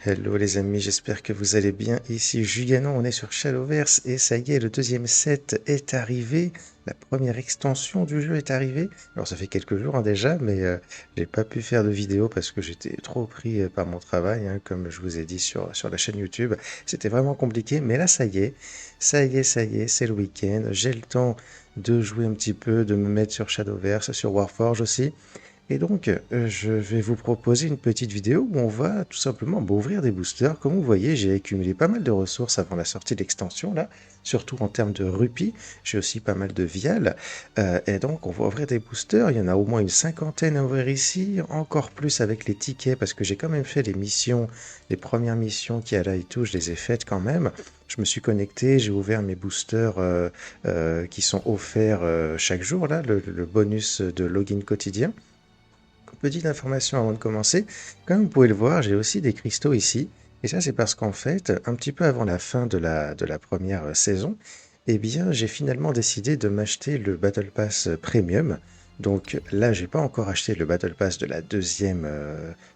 Hello les amis, j'espère que vous allez bien. Ici Julianon, on est sur Shadowverse et ça y est, le deuxième set est arrivé. La première extension du jeu est arrivée. Alors ça fait quelques jours déjà, mais j'ai pas pu faire de vidéo parce que j'étais trop pris par mon travail, hein, comme je vous ai dit sur la chaîne YouTube. C'était vraiment compliqué, mais là ça y est, c'est le week-end. J'ai le temps de jouer un petit peu, de me mettre sur Shadowverse, sur Warforge aussi. Et donc, je vais vous proposer une petite vidéo où on va tout simplement ouvrir des boosters. Comme vous voyez, j'ai accumulé pas mal de ressources avant la sortie de l'extension, là, surtout en termes de rupies. J'ai aussi pas mal de vials. Et donc, on va ouvrir des boosters. Il y en a au moins une cinquantaine à ouvrir ici, encore plus avec les tickets, parce que j'ai quand même fait les missions, les premières missions qu'il y a là et tout, je les ai faites quand même. Je me suis connecté, j'ai ouvert mes boosters qui sont offerts chaque jour, là, le bonus de login quotidien. Petite information avant de commencer, comme vous pouvez le voir, j'ai aussi des cristaux ici. Et ça, c'est parce qu'en fait, un petit peu avant la fin de la première saison, eh bien, j'ai finalement décidé de m'acheter le Battle Pass Premium. Donc là, j'ai pas encore acheté le Battle Pass de la deuxième,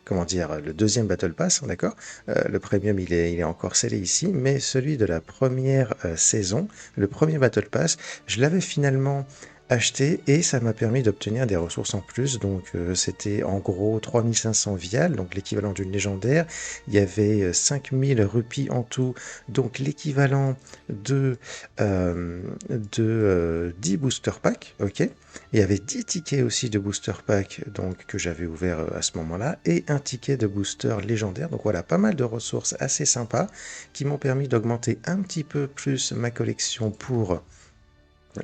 comment dire, le deuxième Battle Pass, d'accord. Le Premium, il est encore scellé ici, mais celui de la première saison, le premier Battle Pass, je l'avais finalement acheté et ça m'a permis d'obtenir des ressources en plus. Donc c'était en gros 3500 vials, donc l'équivalent d'une légendaire. Il y avait 5000 rupies en tout, donc l'équivalent de, de 10 booster packs. Ok. Il y avait 10 tickets aussi de booster pack donc, que j'avais ouvert à ce moment-là et un ticket de booster légendaire. Donc voilà, pas mal de ressources assez sympas qui m'ont permis d'augmenter un petit peu plus ma collection pour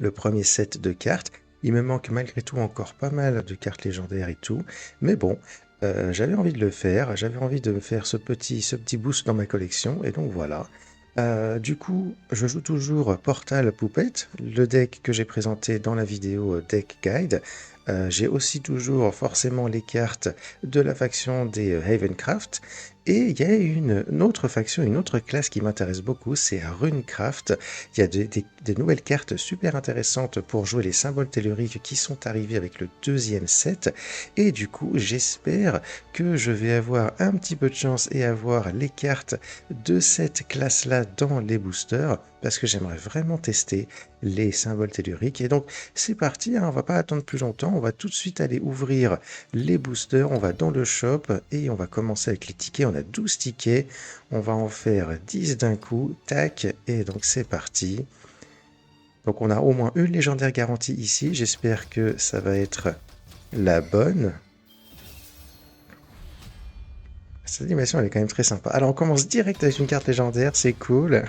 le premier set de cartes. Il me manque malgré tout encore pas mal de cartes légendaires et tout. Mais bon, j'avais envie de le faire. J'avais envie de me faire ce petit boost dans ma collection. Et donc voilà. Du coup, je joue toujours Portal Puppet, le deck que j'ai présenté dans la vidéo Deck Guide. J'ai aussi toujours forcément les cartes de la faction des Havencraft. Et il y a une autre faction, une autre classe qui m'intéresse beaucoup, c'est Runecraft. Il y a des nouvelles cartes super intéressantes pour jouer les symboles telluriques qui sont arrivés avec le deuxième set. Et du coup, j'espère que je vais avoir un petit peu de chance et avoir les cartes de cette classe-là dans les boosters, parce que j'aimerais vraiment tester les symboles telluriques. Et donc, c'est parti, hein, on va pas attendre plus longtemps, on va tout de suite aller ouvrir les boosters, on va dans le shop et on va commencer avec les tickets. On a 12 tickets, on va en faire 10 d'un coup, tac, et donc c'est parti. Donc on a au moins une légendaire garantie ici, j'espère que ça va être la bonne. Cette animation elle est quand même très sympa. Alors on commence direct avec une carte légendaire, c'est cool.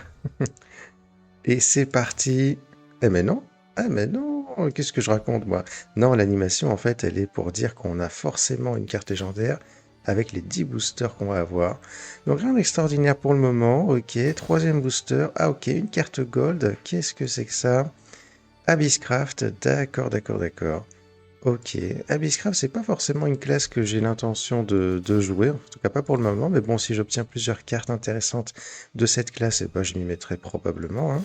Et c'est parti. Eh mais non, ah mais non, qu'est-ce que je raconte moi? Non, l'animation en fait elle est pour dire qu'on a forcément une carte légendaire avec les 10 boosters qu'on va avoir. Donc rien d'extraordinaire pour le moment, ok. Troisième booster, ah ok, une carte gold, qu'est-ce que c'est que ça? Abysscraft, d'accord, d'accord, d'accord. Ok, Abysscraft, c'est pas forcément une classe que j'ai l'intention de jouer, en tout cas pas pour le moment, mais bon, si j'obtiens plusieurs cartes intéressantes de cette classe, eh ben, je m'y mettrai probablement, hein.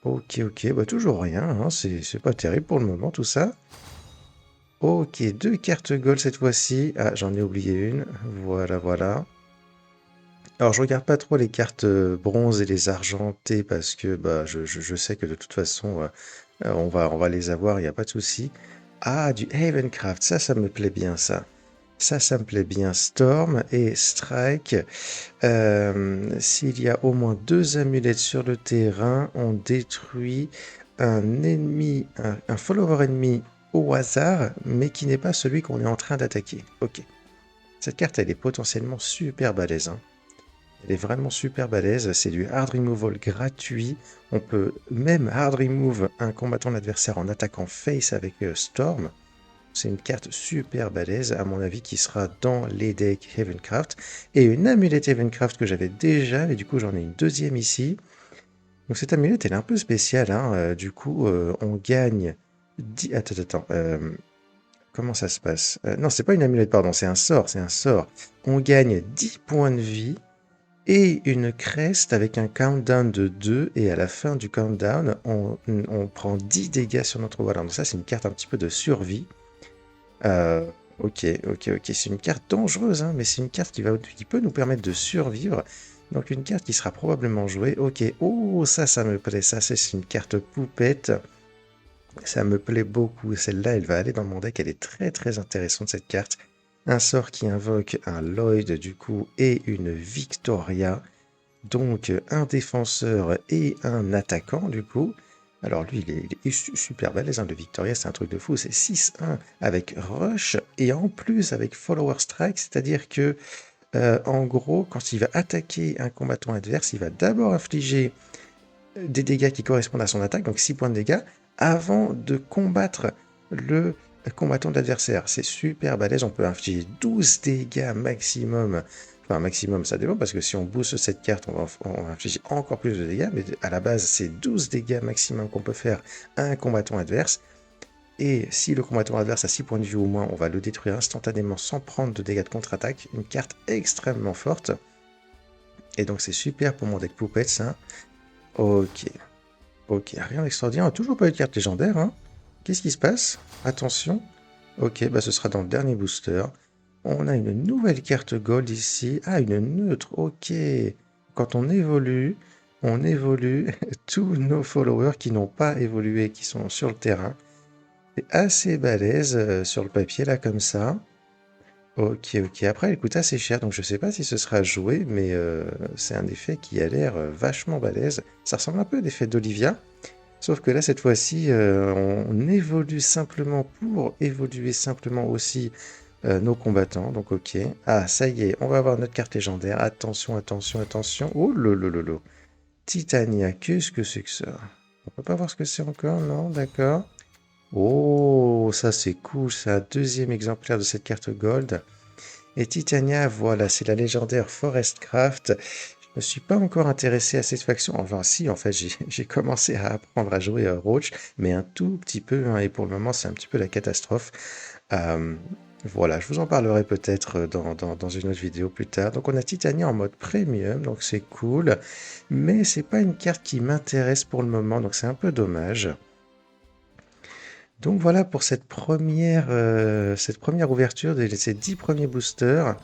Ok, ok, bah toujours rien, hein, c'est pas terrible pour le moment tout ça. Ok, deux cartes gold cette fois-ci. Ah, j'en ai oublié une, voilà, voilà. Alors je regarde pas trop les cartes bronze et les argentées parce que bah, je sais que de toute façon on va les avoir, il n'y a pas de souci. Ah, du Havencraft, ça me plaît bien ça. Ça me plaît bien. Storm et Strike. S'il y a au moins deux amulettes sur le terrain, on détruit un ennemi, un follower ennemi au hasard, mais qui n'est pas celui qu'on est en train d'attaquer. Ok. Cette carte, elle est potentiellement super balèze, hein. Elle est vraiment super balèze. C'est du hard removal gratuit. On peut même hard remove un combattant adversaire en attaquant face avec Storm. C'est une carte super balèze, à mon avis, qui sera dans les decks Havencraft. Et une amulette Havencraft que j'avais déjà, et du coup j'en ai une deuxième ici. Donc cette amulette, elle est un peu spéciale, hein. Du coup, on gagne 10... Attends, attends. Comment ça se passe? Non, c'est pas une amulette, pardon, c'est un sort, c'est un sort. On gagne 10 points de vie et une crest avec un countdown de 2. Et à la fin du countdown, on prend 10 dégâts sur notre voilà. Donc ça, c'est une carte un petit peu de survie. Ok, ok, ok. C'est une carte dangereuse, hein, mais c'est une carte qui peut nous permettre de survivre. Donc une carte qui sera probablement jouée. Ok, oh, ça me plaît. Ça, c'est une carte poupette. Ça me plaît beaucoup. Celle-là, elle va aller dans mon deck. Elle est très, très intéressante, cette carte. Un sort qui invoque un Lloyd, du coup, et une Victoria. Donc un défenseur et un attaquant du coup. Alors lui il est super balèze, hein, le Victoria c'est un truc de fou, c'est 6-1 avec Rush et en plus avec Follower Strike, c'est-à-dire que en gros quand il va attaquer un combattant adverse, il va d'abord infliger des dégâts qui correspondent à son attaque, donc 6 points de dégâts, avant de combattre le combattant de l'adversaire. C'est super balèze, on peut infliger 12 dégâts maximum. Enfin, maximum, ça dépend, parce que si on booste cette carte, on va infliger encore plus de dégâts, mais à la base, c'est 12 dégâts maximum qu'on peut faire à un combattant adverse. Et si le combattant adverse a 6 points de vue au moins, on va le détruire instantanément sans prendre de dégâts de contre-attaque. Une carte extrêmement forte. Et donc c'est super pour mon deck Poupette, ça. Ok. Ok, rien d'extraordinaire. Toujours pas eu de carte légendaire, hein. Qu'est-ce qui se passe? Attention. Ok, bah ce sera dans le dernier booster. On a une nouvelle carte gold ici. Ah, une neutre. Ok. Quand on évolue tous nos followers qui n'ont pas évolué, qui sont sur le terrain. C'est assez balèze sur le papier, là, comme ça. Ok, ok. Après, elle coûte assez cher, donc je sais pas si ce sera joué, mais c'est un effet qui a l'air vachement balèze. Ça ressemble un peu à l'effet d'Olivia. Sauf que là, cette fois-ci, on évolue simplement pour évoluer simplement aussi nos combattants. Donc, ok. Ah, ça y est, on va avoir notre carte légendaire. Attention, attention, attention. Oh, lolo. Titania, qu'est-ce que c'est que ça? On peut pas voir ce que c'est encore, non? D'accord. Oh, ça c'est cool. C'est un deuxième exemplaire de cette carte Gold. Et Titania, voilà, c'est la légendaire Forestcraft. Je me suis pas encore intéressé à cette faction. Enfin, si, en fait, j'ai commencé à apprendre à jouer à Roach, mais un tout petit peu, hein, et pour le moment, c'est un petit peu la catastrophe. Euh, voilà, je vous en parlerai peut-être dans une autre vidéo plus tard. Donc, on a Titania en mode premium, donc c'est cool, mais c'est pas une carte qui m'intéresse pour le moment, donc c'est un peu dommage. Donc voilà pour cette première ouverture de ces 10 premiers boosters.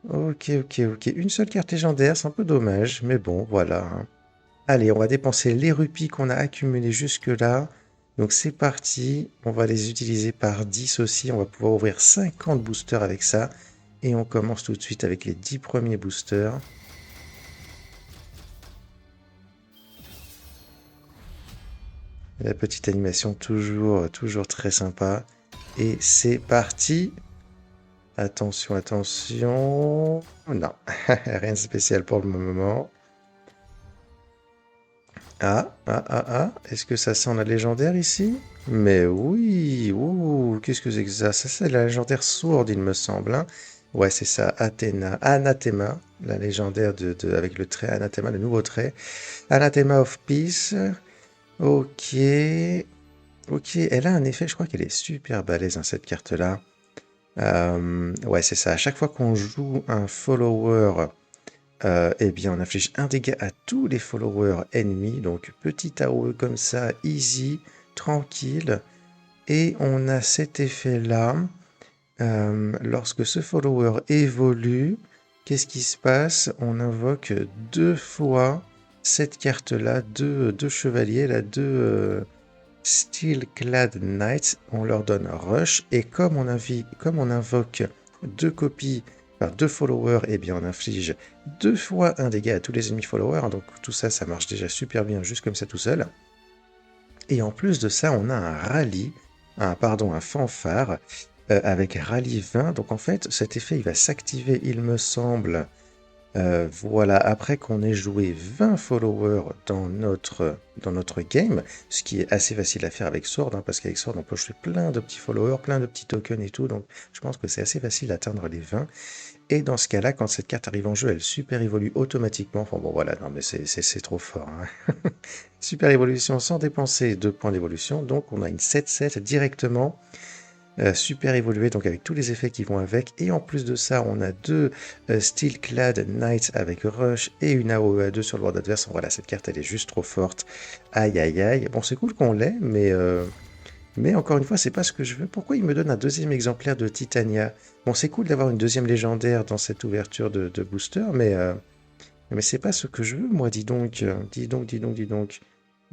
Ok, ok, ok. Une seule carte légendaire, c'est un peu dommage, mais bon, voilà, hein. Allez, on va dépenser les rupies qu'on a accumulées jusque-là. Donc c'est parti, on va les utiliser par 10 aussi, on va pouvoir ouvrir 50 boosters avec ça. Et on commence tout de suite avec les 10 premiers boosters. La petite animation toujours très sympa. Et c'est parti. Attention, attention. Non, rien de spécial pour le moment. Est-ce que ça sent la légendaire ici? Mais oui, ouh, qu'est-ce que c'est que ça? Ça, c'est la légendaire sourde, il me semble, hein. Ouais, c'est ça, Athéna, Anathema, la légendaire avec le trait Anathema, le nouveau trait. Anathema of Peace. Ok, ok, elle a un effet, je crois qu'elle est super balèze, hein, cette carte-là. Ouais, c'est ça, à chaque fois qu'on joue un follower, eh bien, on inflige un dégât à tous les followers ennemis. Donc, petit AOE comme ça, easy, tranquille. Et on a cet effet-là. Lorsque ce follower évolue, qu'est-ce qui se passe? On invoque deux fois cette carte-là, deux chevaliers, là, deux Steel-Clad Knights. On leur donne Rush. Et comme on invoque deux copies par deux followers, eh bien on inflige deux fois un dégât à tous les ennemis followers. Donc tout ça, ça marche déjà super bien, juste comme ça tout seul. Et en plus de ça, on a un rallye, un fanfare, avec rallye 20. Donc en fait, cet effet, il va s'activer, il me semble, voilà, après qu'on ait joué 20 followers dans notre game, ce qui est assez facile à faire avec Sword, hein, parce qu'avec Sword, on peut jouer plein de petits followers, plein de petits tokens et tout, donc je pense que c'est assez facile d'atteindre les 20. Et dans ce cas-là, quand cette carte arrive en jeu, elle super évolue automatiquement. Enfin bon, voilà, non mais c'est trop fort, hein. Super évolution sans dépenser 2 points d'évolution, donc on a une 7-7 directement. Super évolué, donc avec tous les effets qui vont avec. Et en plus de ça, on a deux Steel-Clad Knights avec Rush et une AOE à 2 sur le board adverse. Voilà, cette carte, elle est juste trop forte. Aïe, aïe, aïe. Bon, c'est cool qu'on l'ait, mais Mais encore une fois, c'est pas ce que je veux. Pourquoi il me donne un deuxième exemplaire de Titania? Bon, c'est cool d'avoir une deuxième légendaire dans cette ouverture de booster, mais c'est pas ce que je veux, moi, dis donc. Dis donc, dis donc, dis donc.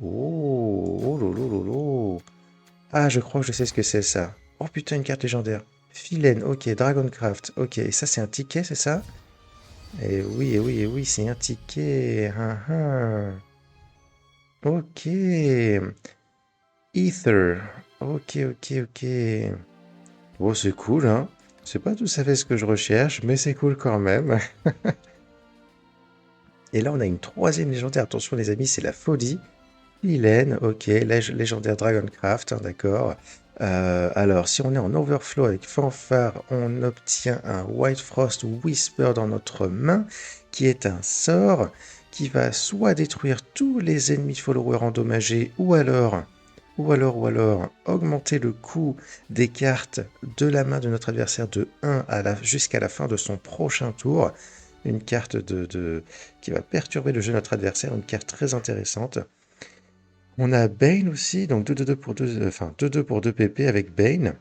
Oh, oh lolo lolo. Ah, je crois que je sais ce que c'est ça. Oh putain, une carte légendaire. Philaine, ok. Dragoncraft, ok. Et ça, c'est un ticket, c'est ça? Eh oui, eh oui, eh oui, c'est un ticket. Ah, ah. Ok. Ether. Ok, ok, ok. Bon, c'est cool, hein. C'est pas tout à fait ce que je recherche, mais c'est cool quand même. Et là, on a une troisième légendaire. Attention, les amis, c'est la folie. Hélène, ok. Légendaire Dragoncraft, hein, d'accord. Alors, si on est en overflow avec fanfare, on obtient un White Frost Whisper dans notre main, qui est un sort qui va soit détruire tous les ennemis followers endommagés, ou alors augmenter le coût des cartes de la main de notre adversaire de 1 jusqu'à la fin de son prochain tour. Une carte qui va perturber le jeu de notre adversaire, une carte très intéressante. On a Bane aussi, donc 2-2 pour 2, enfin 2-2 pour 2 PP avec Bane.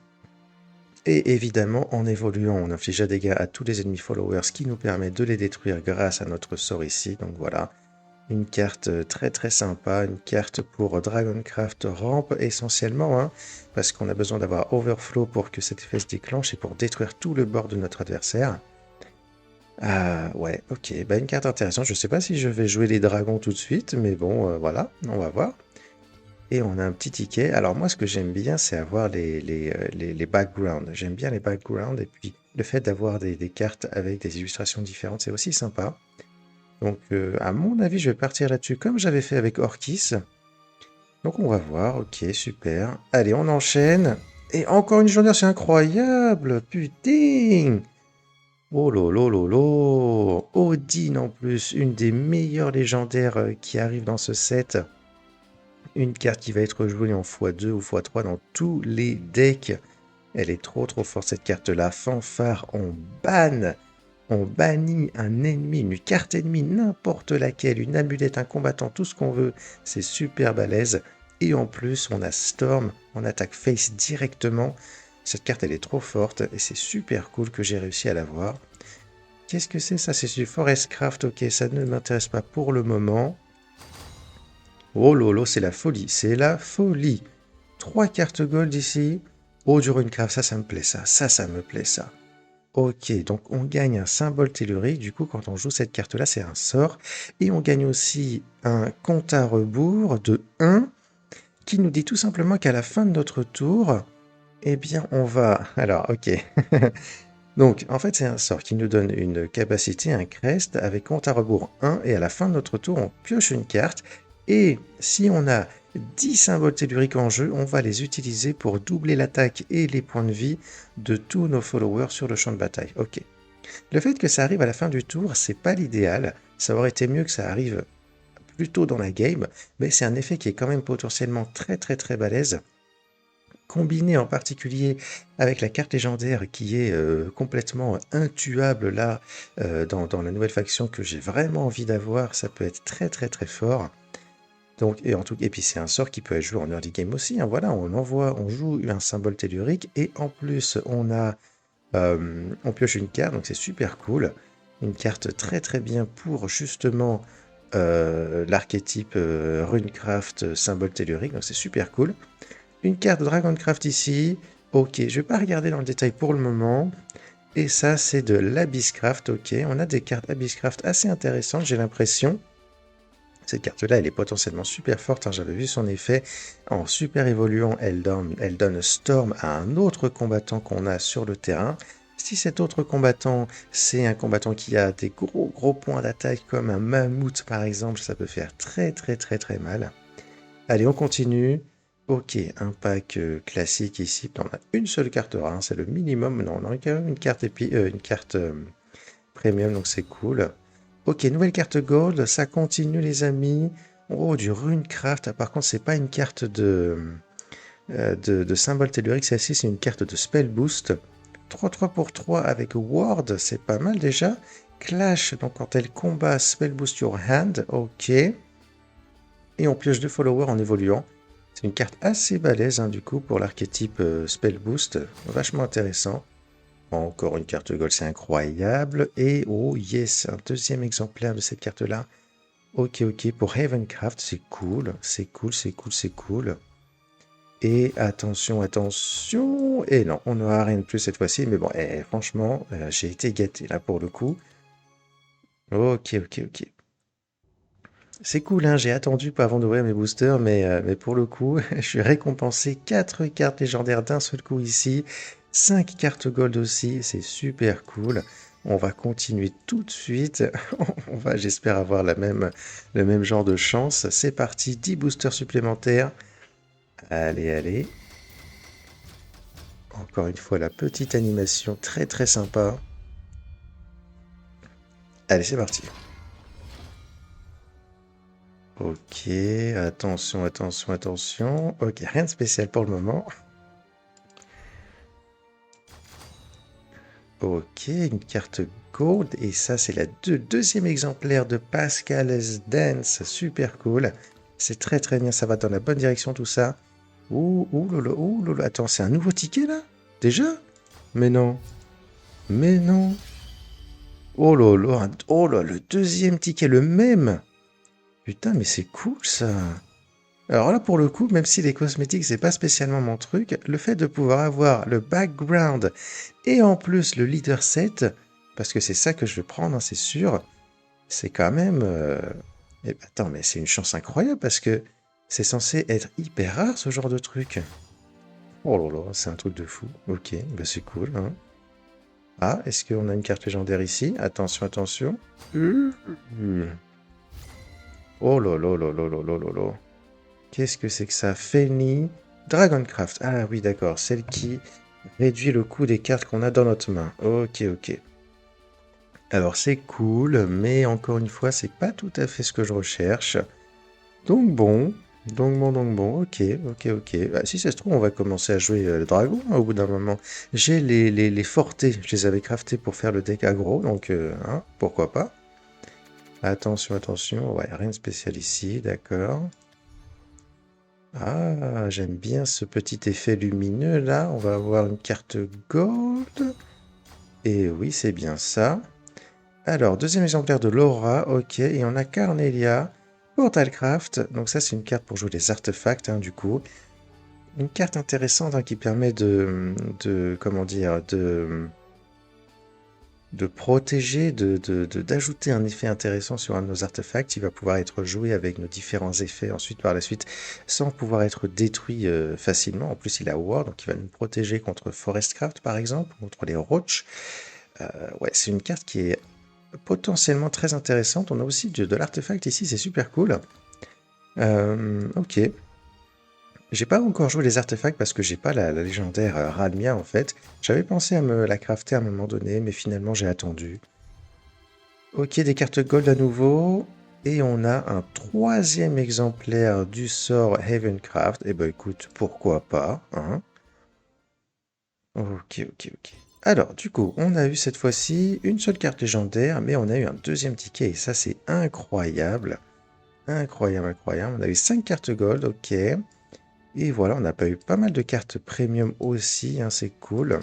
Et évidemment, en évoluant, on inflige un dégât à tous les ennemis followers, ce qui nous permet de les détruire grâce à notre sort ici. Donc voilà, une carte très très sympa, une carte pour Dragoncraft rampe essentiellement, hein, parce qu'on a besoin d'avoir Overflow pour que cet effet se déclenche et pour détruire tout le bord de notre adversaire. Ah ouais, ok, bah une carte intéressante. Je sais pas si je vais jouer les dragons tout de suite, mais bon, voilà, on va voir. Et on a un petit ticket. Alors moi, ce que j'aime bien, c'est avoir les backgrounds. J'aime bien les backgrounds. Et puis, le fait d'avoir des cartes avec des illustrations différentes, c'est aussi sympa. Donc, à mon avis, je vais partir là-dessus comme j'avais fait avec Orkis. Donc, on va voir. Ok, super. Allez, on enchaîne. Et encore une journée, c'est incroyable. Putain. Oh lolo lolo. Odin en plus, une des meilleures légendaires qui arrive dans ce set. Une carte qui va être jouée en x2 ou x3 dans tous les decks. Elle est trop trop forte cette carte-là. Fanfare, on bannit un ennemi, une carte ennemie, n'importe laquelle, une amulette, un combattant, tout ce qu'on veut. C'est super balèze. Et en plus, on a Storm, on attaque face directement. Cette carte, elle est trop forte et c'est super cool que j'ai réussi à l'avoir. Qu'est-ce que c'est ça? C'est du Forestcraft, ok, ça ne m'intéresse pas pour le moment. Oh lolo, c'est la folie, c'est la folie. 3 cartes gold ici. Oh, du Runecraft, ça me plaît, ça me plaît, ça. Ok, donc on gagne un symbole tellurique. Du coup, quand on joue cette carte-là, c'est un sort. Et on gagne aussi un compte à rebours de 1 qui nous dit tout simplement qu'à la fin de notre tour, eh bien, on va... Alors, ok. Donc, en fait, c'est un sort qui nous donne une capacité, un crest, avec compte à rebours 1, et à la fin de notre tour, on pioche une carte, et si on a 10 symboles telluriques en jeu, on va les utiliser pour doubler l'attaque et les points de vie de tous nos followers sur le champ de bataille. Ok. Le fait que ça arrive à la fin du tour, c'est pas l'idéal, ça aurait été mieux que ça arrive plus tôt dans la game, mais c'est un effet qui est quand même potentiellement très très très balèze, combiné en particulier avec la carte légendaire qui est complètement intuable là dans la nouvelle faction que j'ai vraiment envie d'avoir, ça peut être très très très fort. Donc, et puis c'est un sort qui peut être joué en early game aussi, hein, voilà, on joue un symbole tellurique et en plus on pioche une carte, donc c'est super cool. Une carte très très bien pour justement l'archétype Runecraft symbole tellurique, donc c'est super cool. Une carte Dragoncraft ici. Ok, je vais pas regarder dans le détail pour le moment. Et ça, c'est de l'Abysscraft. Ok, on a des cartes Abysscraft assez intéressantes, j'ai l'impression. Cette carte-là, elle est potentiellement super forte. Hein, j'avais vu son effet. En super évoluant, elle donne Storm à un autre combattant qu'on a sur le terrain. Si cet autre combattant, c'est un combattant qui a des gros gros points d'attaque comme un mammouth par exemple, ça peut faire très très très très mal. Allez, on continue. Ok, un pack classique ici. On a une seule carte rare, hein, c'est le minimum. Non, on a quand même une carte, une carte premium, donc c'est cool. Ok, nouvelle carte gold, ça continue les amis. Oh, du Runecraft. Ah, par contre, c'est pas une carte de symbole tellurique, celle-ci, c'est une carte de spell boost. 3-3 pour 3 avec Ward, c'est pas mal déjà. Clash, donc quand elle combat, spell boost your hand. Ok. Et on pioche 2 followers en évoluant. C'est une carte assez balèze, hein, du coup, pour l'archétype Spell Boost. Vachement intéressant. Encore une carte gold, c'est incroyable. Et oh yes, un deuxième exemplaire de cette carte-là. Ok, ok, pour Havencraft, c'est cool. C'est cool, c'est cool, c'est cool. Et attention, attention. Et non, on n'aura rien de plus cette fois-ci. Mais bon, franchement, j'ai été gâté là pour le coup. Ok, ok, ok. C'est cool, hein, j'ai attendu pas avant d'ouvrir mes boosters, mais pour le coup, je suis récompensé 4 cartes légendaires d'un seul coup ici, 5 cartes gold aussi, c'est super cool. On va continuer tout de suite. On va, j'espère, avoir le même genre de chance. C'est parti, 10 boosters supplémentaires. Allez, allez. Encore une fois, la petite animation très très sympa. Allez, c'est parti. Ok, attention, attention, attention. Ok, rien de spécial pour le moment. Ok, une carte gold. Et ça, c'est le deuxième exemplaire de Pascal's Dance. Super cool. C'est très très bien, ça va dans la bonne direction tout ça. Ouh lolo. Attends, c'est un nouveau ticket là? Déjà? Mais non. Mais non. Oh lolo. Oh là, le deuxième ticket, le même. Putain, mais c'est cool ça. Alors là, pour le coup, même si les cosmétiques, c'est pas spécialement mon truc, le fait de pouvoir avoir le background et en plus le leader set, parce que c'est ça que je vais prendre, hein, c'est sûr, c'est quand même... attends, mais c'est une chance incroyable parce que c'est censé être hyper rare ce genre de truc. Oh là là, c'est un truc de fou. Ok, bah c'est cool, hein. Ah, est-ce qu'on a une carte légendaire ici? Attention, attention. Euh, Oh là là là là là là là là. Qu'est-ce que c'est que ça? Feni Dragoncraft. Ah oui, d'accord. Celle qui réduit le coût des cartes qu'on a dans notre main. Ok, ok. Alors c'est cool, mais encore une fois, c'est pas tout à fait ce que je recherche. Donc bon, donc bon. Ok, ok, ok. Bah, si ça se trouve, on va commencer à jouer le dragon, hein, au bout d'un moment. J'ai les fortés, je les avais craftés pour faire le deck aggro, donc hein, pourquoi pas. Attention, attention. Ouais, rien de spécial ici, d'accord. Ah, j'aime bien ce petit effet lumineux là. On va avoir une carte gold. Et oui, c'est bien ça. Alors, deuxième exemplaire de Laura, ok. Et on a Carnelia, Portalcraft. Donc ça, c'est une carte pour jouer des artefacts, hein, du coup. Une carte intéressante, hein, qui permet comment dire, de protéger, d'ajouter un effet intéressant sur un de nos artefacts. Il va pouvoir être joué avec nos différents effets ensuite par la suite sans pouvoir être détruit facilement. En plus, il a War, donc il va nous protéger contre Forestcraft par exemple, contre les roches. Ouais, c'est une carte qui est potentiellement très intéressante. On a aussi de l'artefact ici, c'est super cool. Ok. J'ai pas encore joué les artefacts parce que j'ai pas la légendaire Ralmia en fait. J'avais pensé à me la crafter à un moment donné, mais finalement j'ai attendu. Ok, des cartes gold à nouveau. Et on a un troisième exemplaire du sort Havencraft. Eh ben écoute, pourquoi pas, hein? Ok, ok, ok. Alors, du coup, on a eu cette fois-ci une seule carte légendaire, mais on a eu un deuxième ticket, et ça c'est incroyable. Incroyable, incroyable. On a eu 5 cartes gold, ok. Et voilà, on a pas eu pas mal de cartes premium aussi, hein, c'est cool.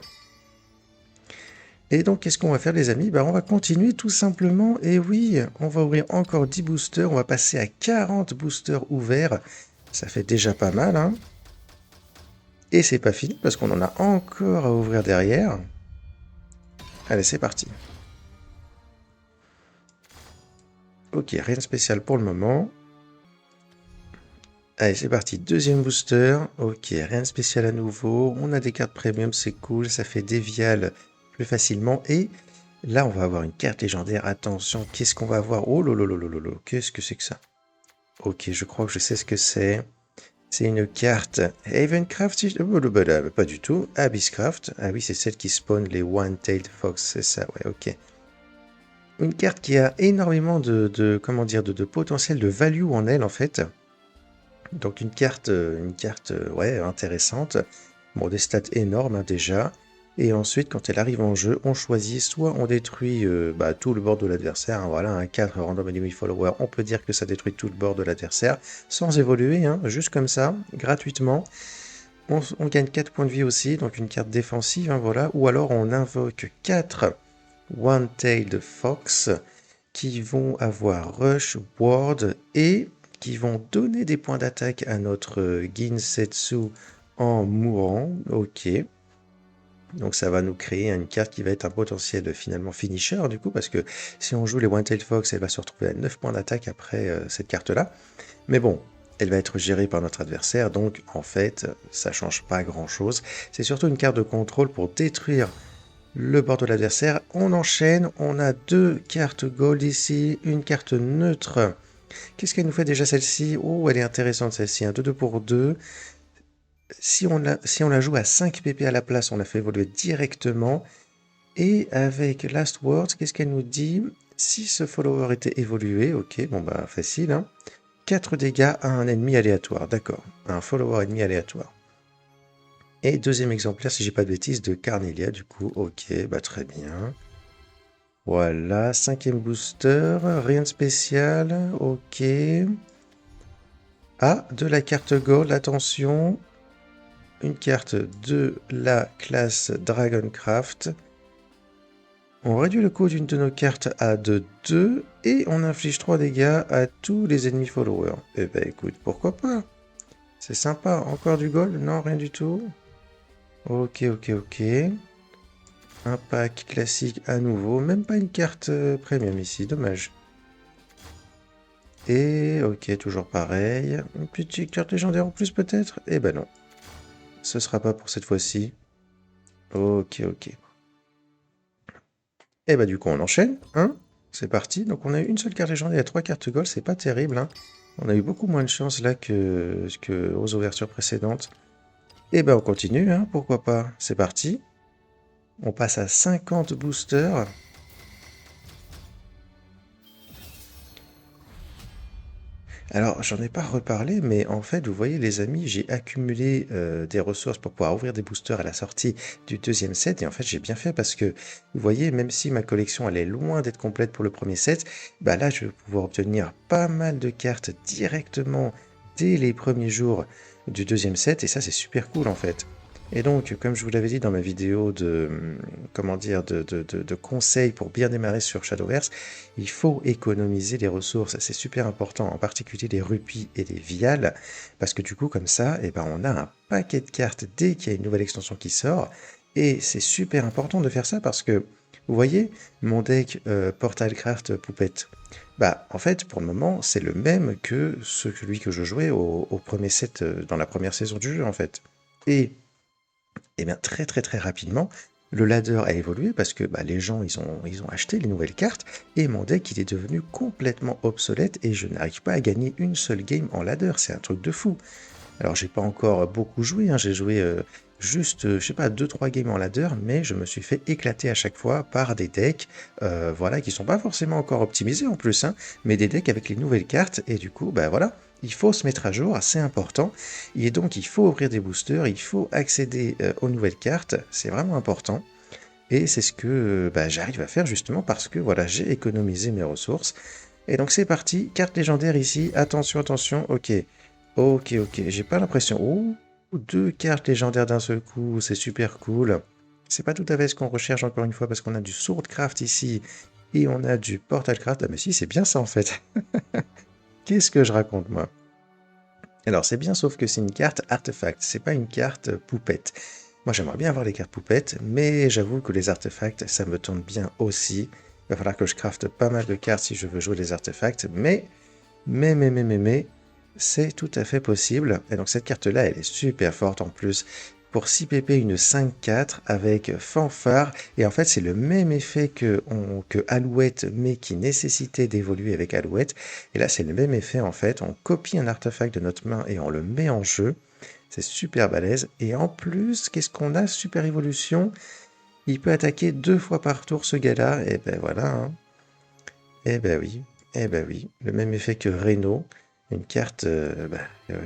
Et donc, qu'est-ce qu'on va faire, les amis? On va continuer tout simplement. Et oui, on va ouvrir encore 10 boosters. On va passer à 40 boosters ouverts. Ça fait déjà pas mal, hein. Et c'est pas fini parce qu'on en a encore à ouvrir derrière. Allez, c'est parti. Ok, rien de spécial pour le moment. Allez, c'est parti. Deuxième booster. Ok, rien de spécial à nouveau. On a des cartes premium, c'est cool. Ça fait des vials plus facilement. Et là, on va avoir une carte légendaire. Attention, qu'est-ce qu'on va avoir? Oh lolo, qu'est-ce que c'est que ça? Ok, je crois que je sais ce que c'est. C'est une carte Havencraft, pas du tout. Abysscraft. Ah oui, c'est celle qui spawn les One-Tailed Fox, c'est ça, ouais, ok. Une carte qui a énormément comment dire, de potentiel de value en elle, en fait. Donc une carte ouais, intéressante. Bon, des stats énormes, hein, déjà. Et ensuite, quand elle arrive en jeu, on choisit soit on détruit tout le bord de l'adversaire, hein, voilà, un 4 Random Enemy Follower, on peut dire que ça détruit tout le bord de l'adversaire, sans évoluer, hein, juste comme ça, gratuitement. On gagne 4 points de vie aussi, donc une carte défensive, hein, voilà. Ou alors on invoque 4 One-Tailed Fox qui vont avoir Rush, Ward et qui vont donner des points d'attaque à notre Ginsetsu en mourant. Ok. Donc ça va nous créer une carte qui va être un potentiel finalement finisher du coup, parce que si on joue les One-Tailed Fox, elle va se retrouver à 9 points d'attaque après cette carte-là. Mais bon, elle va être gérée par notre adversaire, donc en fait, ça change pas grand-chose. C'est surtout une carte de contrôle pour détruire le bord de l'adversaire. On enchaîne, on a 2 cartes gold ici, une carte neutre. Qu'est-ce qu'elle nous fait déjà celle-ci? Oh, elle est intéressante celle-ci, un 2-2 pour 2. Si on la joue à 5 pp à la place, on la fait évoluer directement. Et avec Last Words, qu'est-ce qu'elle nous dit? Si ce follower était évolué, ok, bon bah facile, hein. 4 dégâts à un ennemi aléatoire, d'accord. Un follower ennemi aléatoire. Et deuxième exemplaire, si j'ai pas de bêtises, de Carnelia, du coup, ok, bah très bien. Voilà, cinquième booster, rien de spécial, ok. Ah, de la carte gold, attention. Une carte de la classe Dragoncraft. On réduit le coût d'une de nos cartes à de 2 et on inflige 3 dégâts à tous les ennemis followers. Eh ben écoute, pourquoi pas? C'est sympa. Encore du gold? Non, rien du tout. Ok, ok, ok. Un pack classique à nouveau. Même pas une carte premium ici, dommage. Et ok, toujours pareil. Une petite carte légendaire en plus peut-être? Eh ben non. Ce sera pas pour cette fois-ci. Ok, ok. Et bah du coup on enchaîne, hein? C'est parti. Donc on a eu une seule carte légendaire et 3 cartes gold, c'est pas terrible, hein. On a eu beaucoup moins de chance là que aux ouvertures précédentes. Et ben on continue, hein, pourquoi pas. C'est parti. On passe à 50 boosters. Alors, j'en ai pas reparlé, mais en fait, vous voyez, les amis, j'ai accumulé des ressources pour pouvoir ouvrir des boosters à la sortie du deuxième set. Et en fait, j'ai bien fait parce que, vous voyez, même si ma collection, elle est loin d'être complète pour le premier set, bah là, je vais pouvoir obtenir pas mal de cartes directement dès les premiers jours du deuxième set. Et ça, c'est super cool, en fait. Et donc, comme je vous l'avais dit dans ma vidéo comment dire, de conseils pour bien démarrer sur Shadowverse, il faut économiser les ressources, c'est super important, en particulier les rupies et les viales, parce que du coup, comme ça, eh ben, on a un paquet de cartes dès qu'il y a une nouvelle extension qui sort, et c'est super important de faire ça parce que, vous voyez, mon deck Portalcraft Poupette, bah, en fait, pour le moment, c'est le même que celui que je jouais au premier set, dans la première saison du jeu, en fait. Et et bien très très très rapidement, le ladder a évolué parce que bah, les gens ils ont acheté les nouvelles cartes et mon deck il est devenu complètement obsolète et je n'arrive pas à gagner une seule game en ladder, c'est un truc de fou. Alors j'ai pas encore beaucoup joué, hein, j'ai joué juste, je sais pas, deux trois games en ladder, mais je me suis fait éclater à chaque fois par des decks voilà, qui sont pas forcément encore optimisés en plus, hein, mais des decks avec les nouvelles cartes, et du coup, bah voilà, il faut se mettre à jour, c'est important, et donc il faut ouvrir des boosters, il faut accéder aux nouvelles cartes, c'est vraiment important. Et c'est ce que bah, j'arrive à faire justement parce que voilà, j'ai économisé mes ressources. Et donc c'est parti, carte légendaire ici, attention, attention, ok. Ok, ok, j'ai pas l'impression... Oh, deux cartes légendaires d'un seul coup, c'est super cool. C'est pas tout à fait ce qu'on recherche encore une fois parce qu'on a du Swordcraft ici et on a du Portalcraft. Ah mais si, c'est bien ça en fait. Qu'est-ce que je raconte moi? Alors c'est bien sauf que c'est une carte artefact, c'est pas une carte poupette. Moi j'aimerais bien avoir les cartes poupettes, mais j'avoue que les artefacts ça me tente bien aussi. Il va falloir que je crafte pas mal de cartes si je veux jouer les artefacts, mais, c'est tout à fait possible. Et donc cette carte-là, elle est super forte en plus. Pour 6 pp, une 5-4 avec fanfare. Et en fait, c'est le même effet que Alouette, mais qui nécessitait d'évoluer avec Alouette. Et là, c'est le même effet en fait. On copie un artefact de notre main et on le met en jeu. C'est super balèze. Et en plus, qu'est-ce qu'on a? Super évolution. Il peut attaquer 2 fois par tour ce gars-là. Et ben voilà, hein. Eh ben oui, eh ben oui, le même effet que Reno, une carte,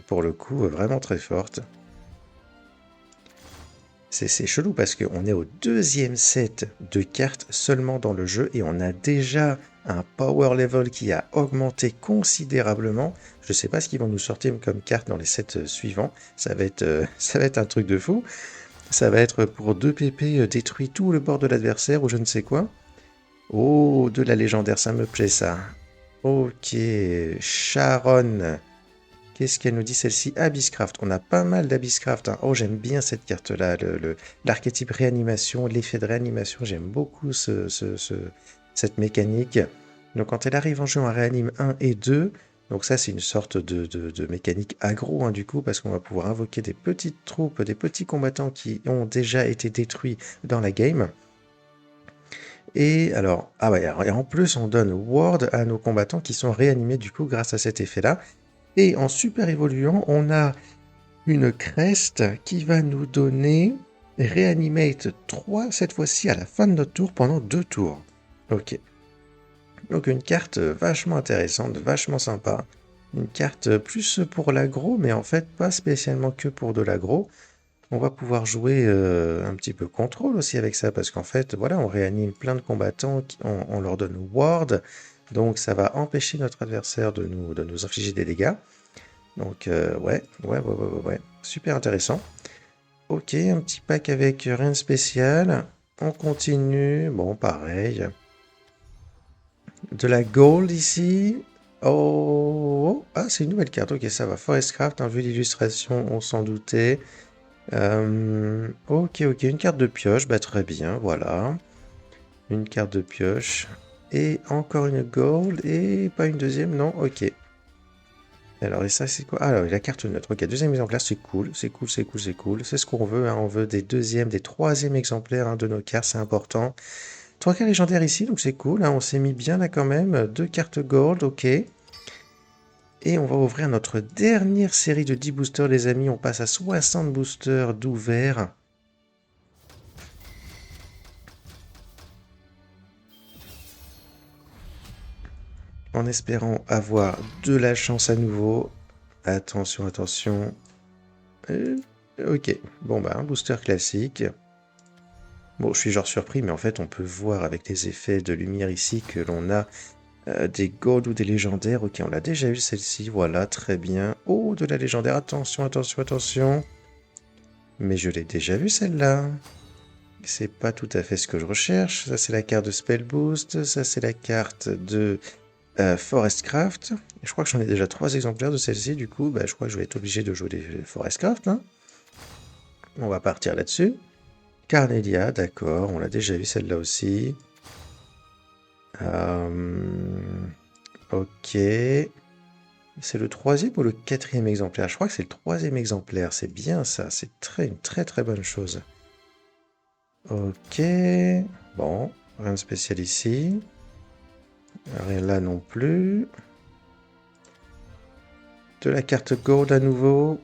pour le coup, vraiment très forte. C'est chelou parce qu'on est au deuxième set de cartes seulement dans le jeu et on a déjà un power level qui a augmenté considérablement. Je sais pas ce qu'ils vont nous sortir comme carte dans les sets suivants. Ça va être un truc de fou. Ça va être pour 2 PP détruit tout le bord de l'adversaire ou je ne sais quoi. Oh, de la légendaire, ça me plaît ça. Ok, Sharon. Qu'est-ce qu'elle nous dit celle-ci? Abysscraft. On a pas mal d'Abysscraft, hein. Oh, j'aime bien cette carte-là. L'archétype réanimation, l'effet de réanimation. J'aime beaucoup cette mécanique. Donc quand elle arrive en jeu, on réanime 1 et 2. Donc ça, c'est une sorte de mécanique aggro, hein, du coup, parce qu'on va pouvoir invoquer des petites troupes, des petits combattants qui ont déjà été détruits dans la game. Et alors, ah ouais, et en plus, on donne Ward à nos combattants qui sont réanimés, du coup, grâce à cet effet-là. Et en super évoluant, on a une crest qui va nous donner Reanimate 3 cette fois-ci à la fin de notre tour pendant 2 tours. Ok. Donc une carte vachement intéressante, vachement sympa. Une carte plus pour l'aggro, mais en fait pas spécialement que pour de l'aggro. On va pouvoir jouer un petit peu contrôle aussi avec ça, parce qu'en fait, voilà, on réanime plein de combattants, on leur donne ward, donc ça va empêcher notre adversaire de nous infliger des dégâts. Donc ouais, super intéressant. Ok, un petit pack avec rien de spécial. On continue, bon pareil. De la gold ici. Oh, ah c'est une nouvelle carte, ok ça va. Forestcraft, hein, vu l'illustration, on s'en doutait. Ok, une carte de pioche, bah très bien, voilà. Une carte de pioche. Et encore une gold, et pas une deuxième, non, ok. Alors, et ça, c'est quoi? Ah, alors, la carte neutre. Ok, deuxième exemplaire, c'est cool, c'est cool, c'est cool, c'est cool. C'est ce qu'on veut, hein. On veut des deuxièmes, des troisièmes exemplaires, hein, de nos cartes, c'est important. Trois cartes légendaires ici, donc c'est cool, hein. On s'est mis bien là quand même. Deux cartes gold, ok. Et on va ouvrir notre dernière série de 10 boosters, les amis. On passe à 60 boosters d'ouvert. En espérant avoir de la chance à nouveau. Attention, attention. Ok, bon bah un booster classique. Bon, je suis genre surpris, mais en fait on peut voir avec les effets de lumière ici que l'on a des gold ou des légendaires. Ok, on l'a déjà eu celle-ci, voilà, très bien. Oh, de la légendaire, attention, attention, attention. Mais je l'ai déjà vue celle-là. C'est pas tout à fait ce que je recherche. Ça c'est la carte de Spell Boost, ça c'est la carte de Forestcraft. Je crois que j'en ai déjà 3 exemplaires de celle-ci, du coup, bah, je crois que je vais être obligé de jouer des Forestcraft. Hein. On va partir là-dessus. Carnelia, d'accord, on l'a déjà vu celle-là aussi. Ok. C'est le troisième ou le quatrième exemplaire? Je crois que c'est le troisième exemplaire, c'est bien ça, c'est une très très bonne chose. Ok. Bon, rien de spécial ici. Rien là non plus. De la carte gold à nouveau.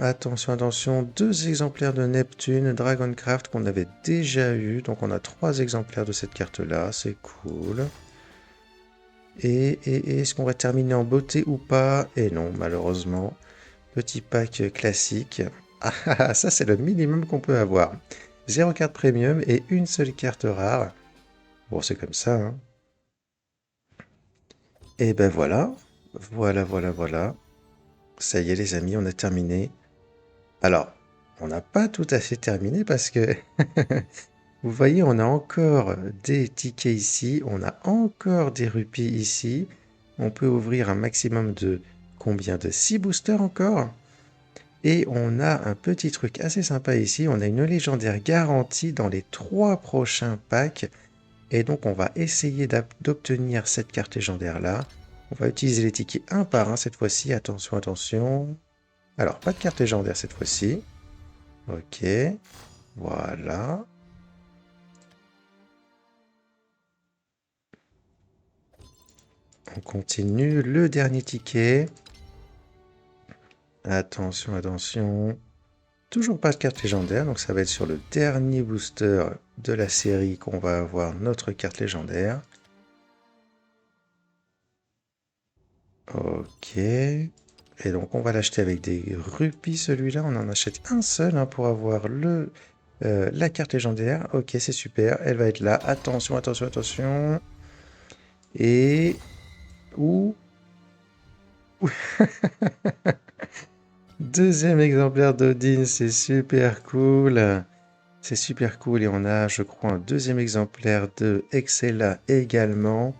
Attention, attention, 2 exemplaires de Neptune, Dragoncraft qu'on avait déjà eu. Donc on a 3 exemplaires de cette carte-là, c'est cool. Et est-ce qu'on va terminer en beauté ou pas? Et non, malheureusement. Petit pack classique. Ah, ça c'est le minimum qu'on peut avoir. 0 carte premium et une seule carte rare. Bon, c'est comme ça, hein. Et ben voilà. Voilà. Ça y est les amis, on a terminé. Alors, on n'a pas tout à fait terminé parce que vous voyez, on a encore des tickets ici, on a encore des rupies ici. On peut ouvrir un maximum de combien? De 6 boosters encore. Et on a un petit truc assez sympa ici, on a une légendaire garantie dans les 3 prochains packs. Et donc on va essayer d'obtenir cette carte légendaire là. On va utiliser les tickets un par un cette fois-ci, attention, attention. Alors, pas de carte légendaire cette fois-ci. Ok, voilà. On continue, le dernier ticket. Attention, attention. Toujours pas de carte légendaire, donc ça va être sur le dernier booster de la série qu'on va avoir notre carte légendaire. Ok. Et donc on va l'acheter avec des rupies celui-là. On en achète un seul, hein, pour avoir le La carte légendaire, ok, c'est super. Elle va être là. Attention, attention, attention. Et... Ouh. Deuxième exemplaire d'Odin, c'est super cool. C'est super cool. Et on a, je crois, un deuxième exemplaire de Excella également.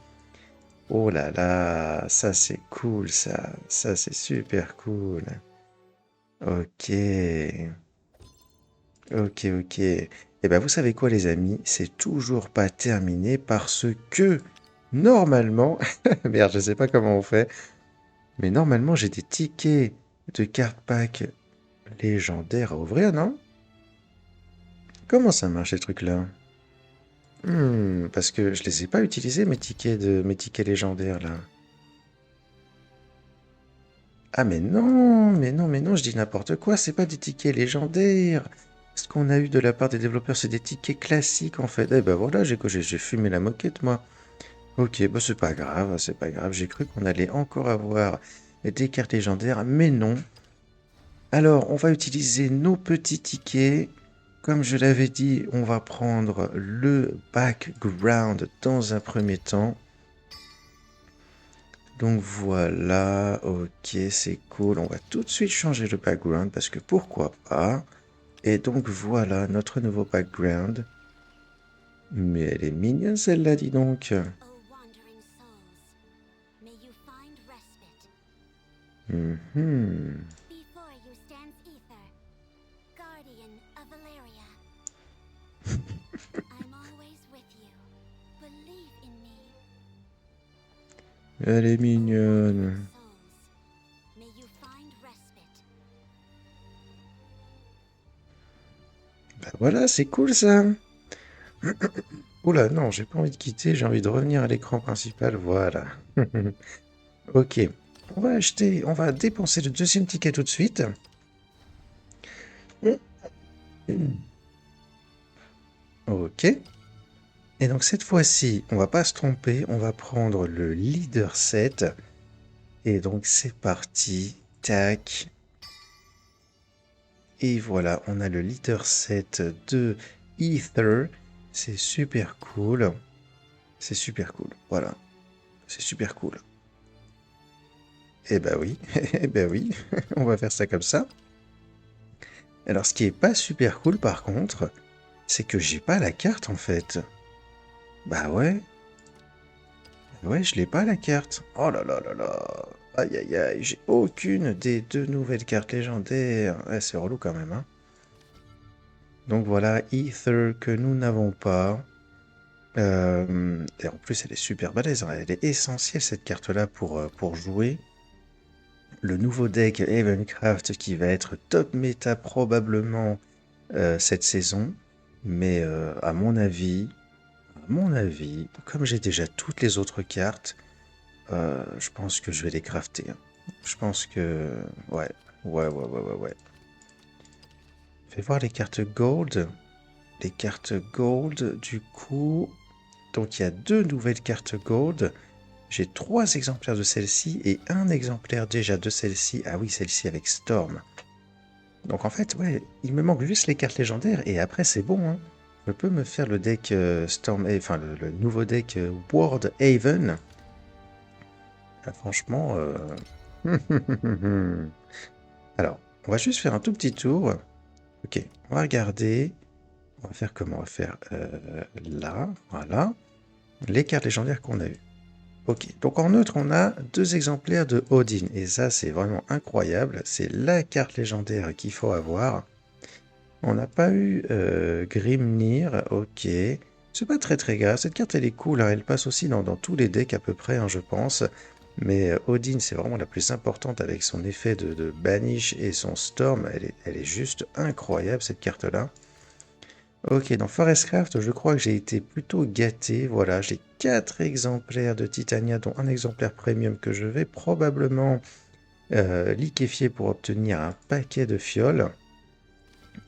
Oh là là, ça c'est cool, ça. Ça c'est super cool. Ok. Ok, ok. Eh ben, vous savez quoi, les amis? C'est toujours pas terminé parce que, normalement, merde, je sais pas comment on fait, mais normalement, j'ai des tickets de carte pack légendaires à ouvrir, non? Comment ça marche, ces trucs-là? Parce que je les ai pas utilisés, mes tickets légendaires, là. Ah, mais non, mais non, mais non, je dis n'importe quoi, c'est pas des tickets légendaires. Ce qu'on a eu de la part des développeurs, c'est des tickets classiques, en fait. Eh ben voilà, j'ai fumé la moquette, moi. Ok, bah c'est pas grave, c'est pas grave. J'ai cru qu'on allait encore avoir des cartes légendaires, mais non. Alors, on va utiliser nos petits tickets. Comme je l'avais dit, on va prendre le background dans un premier temps. Donc voilà, ok, c'est cool. On va tout de suite changer le background parce que pourquoi pas. Et donc voilà notre nouveau background. Mais elle est mignonne celle-là, dis donc. Mhm. Elle est mignonne. Bah voilà, c'est cool ça. Oula, non, j'ai pas envie de quitter, j'ai envie de revenir à l'écran principal, voilà. Ok, on va dépenser le deuxième ticket tout de suite. Ok. Et donc cette fois-ci, on va pas se tromper, on va prendre le leader set. Et donc c'est parti, tac. Et voilà, on a le leader set de Ether. C'est super cool. C'est super cool, voilà. C'est super cool. Eh ben oui, eh ben oui, on va faire ça comme ça. Alors ce qui est pas super cool par contre, c'est que j'ai pas la carte en fait. Bah ouais, je l'ai pas la carte. Oh là là là là. Aïe aïe aïe, j'ai aucune des deux nouvelles cartes légendaires. Ouais, c'est relou quand même, hein. Donc voilà, Ether que nous n'avons pas. Et en plus, elle est super balèze, hein. Elle est essentielle cette carte-là pour jouer. Le nouveau deck Havencraft qui va être top méta probablement cette saison. Mais à mon avis, comme j'ai déjà toutes les autres cartes, je pense que je vais les crafter, hein. Je pense que... Ouais, ouais. Fais voir les cartes gold. Les cartes gold, du coup... Donc il y a deux nouvelles cartes gold. J'ai trois exemplaires de celle-ci et un exemplaire déjà de celle-ci. Ah oui, celle-ci avec Storm. Donc en fait, ouais, il me manque juste les cartes légendaires et après c'est bon, hein. Je peux me faire le deck Storm, enfin le nouveau deck World Haven. Ah, franchement, alors, on va juste faire un tout petit tour. Ok, on va regarder. On va faire comment? On va faire là, voilà, les cartes légendaires qu'on a eues. Ok, donc en neutre, on a deux exemplaires de Odin. Et ça, c'est vraiment incroyable. C'est la carte légendaire qu'il faut avoir. On n'a pas eu Grimnir, ok. C'est pas très très grave. Cette carte, elle est cool, hein. Elle passe aussi dans tous les decks à peu près, hein, je pense. Mais Odin, c'est vraiment la plus importante avec son effet de Banish et son Storm. Elle est juste incroyable, cette carte-là. Ok, dans Forestcraft, je crois que j'ai été plutôt gâté. Voilà, j'ai 4 exemplaires de Titania, dont un exemplaire premium que je vais probablement liquéfier pour obtenir un paquet de fioles.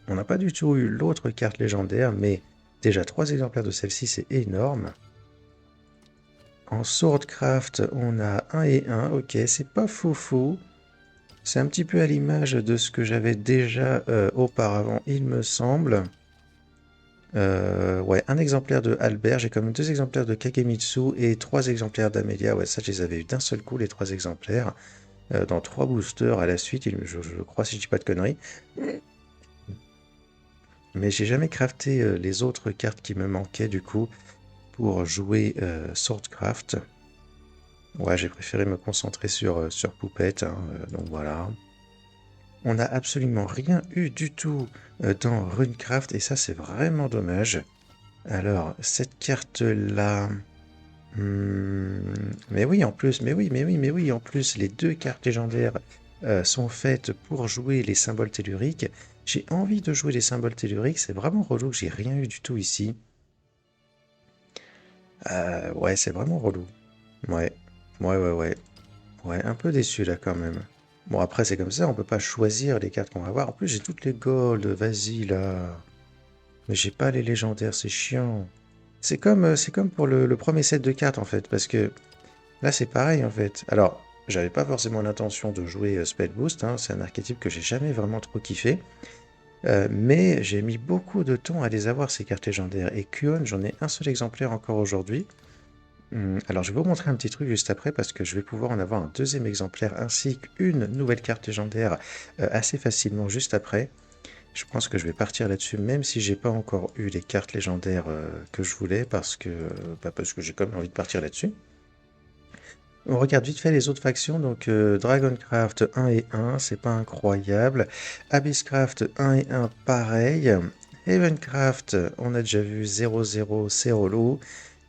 On n'a pas du tout eu l'autre carte légendaire, mais déjà 3 exemplaires de celle-ci, c'est énorme. En Swordcraft, on a 1 et 1, ok, c'est pas foufou. C'est un petit peu à l'image de ce que j'avais déjà auparavant, il me semble. Ouais, un exemplaire de Albert, j'ai quand même 2 exemplaires de Kagemitsu et 3 exemplaires d'Amelia. Ouais, ça, je les avais eu d'un seul coup, les 3 exemplaires, dans 3 boosters à la suite, je crois, si je dis pas de conneries. Mais j'ai jamais crafté les autres cartes qui me manquaient, du coup, pour jouer Swordcraft. Ouais, j'ai préféré me concentrer sur Poupette, hein, donc voilà. On n'a absolument rien eu du tout dans Runecraft, et ça, c'est vraiment dommage. Alors, cette carte-là... mais oui, en plus, mais oui, en plus, les 2 cartes légendaires sont faites pour jouer les symboles telluriques. J'ai envie de jouer les symboles telluriques, c'est vraiment relou que j'ai rien eu du tout ici. Ouais, c'est vraiment relou. Ouais, ouais. Ouais, un peu déçu là quand même. Bon, après, c'est comme ça, on peut pas choisir les cartes qu'on va avoir. En plus, j'ai toutes les golds, vas-y là. Mais j'ai pas les légendaires, c'est chiant. C'est comme pour le premier set de cartes en fait, parce que là, c'est pareil en fait. Alors, j'avais pas forcément l'intention de jouer Spell Boost, hein, c'est un archétype que j'ai jamais vraiment trop kiffé. Mais j'ai mis beaucoup de temps à les avoir, ces cartes légendaires. Et Kuon, j'en ai un seul exemplaire encore aujourd'hui. Alors, je vais vous montrer un petit truc juste après, parce que je vais pouvoir en avoir un deuxième exemplaire, ainsi qu'une nouvelle carte légendaire assez facilement juste après. Je pense que je vais partir là-dessus, même si j'ai pas encore eu les cartes légendaires que je voulais, parce que j'ai quand même envie de partir là-dessus. On regarde vite fait les autres factions, donc Dragoncraft 1 et 1, c'est pas incroyable. Abysscraft 1 et 1, pareil. Heavencraft, on a déjà vu 0-0, c'est relou.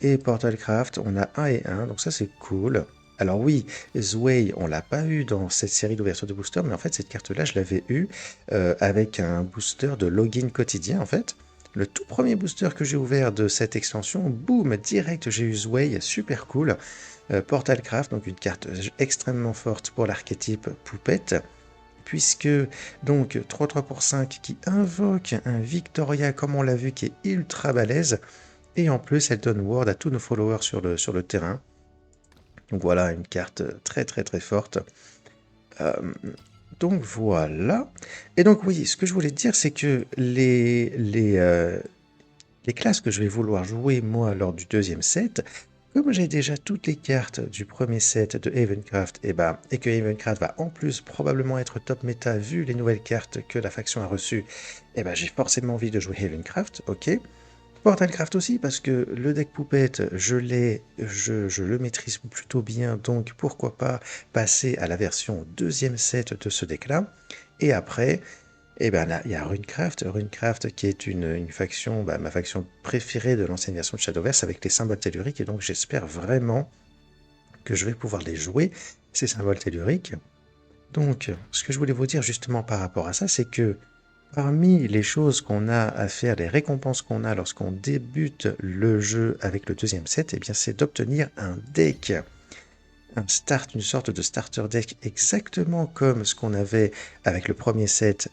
Et Portalcraft, on a 1 et 1, donc ça c'est cool. Alors oui, Zway, on l'a pas eu dans cette série d'ouverture de booster, mais en fait cette carte-là, je l'avais eu avec un booster de login quotidien en fait. Le tout premier booster que j'ai ouvert de cette extension, boum, direct j'ai eu Zway, super cool. Portalcraft, donc une carte extrêmement forte pour l'archétype Poupette, puisque donc 3-3 pour 5 qui invoque un Victoria comme on l'a vu qui est ultra balèze, et en plus elle donne ward à tous nos followers sur le terrain. Donc voilà, une carte très forte. Euh, donc voilà. Et donc oui, ce que je voulais te dire, c'est que les classes que je vais vouloir jouer moi lors du deuxième set, comme j'ai déjà toutes les cartes du premier set de Havencraft, et que Havencraft va en plus probablement être top méta vu les nouvelles cartes que la faction a reçues, j'ai forcément envie de jouer Havencraft, ok. Portalcraft aussi, parce que le deck poupette, je le maîtrise plutôt bien, donc pourquoi pas passer à la version deuxième set de ce deck-là. Et après, là, il y a Runecraft qui est une faction, ma faction préférée de l'ancienne version de Shadowverse avec les symboles telluriques, et donc j'espère vraiment que je vais pouvoir les jouer, ces symboles telluriques. Donc, ce que je voulais vous dire justement par rapport à ça, c'est que parmi les choses qu'on a à faire, les récompenses qu'on a lorsqu'on débute le jeu avec le deuxième set, c'est d'obtenir un deck, une sorte de starter deck, exactement comme ce qu'on avait avec le premier set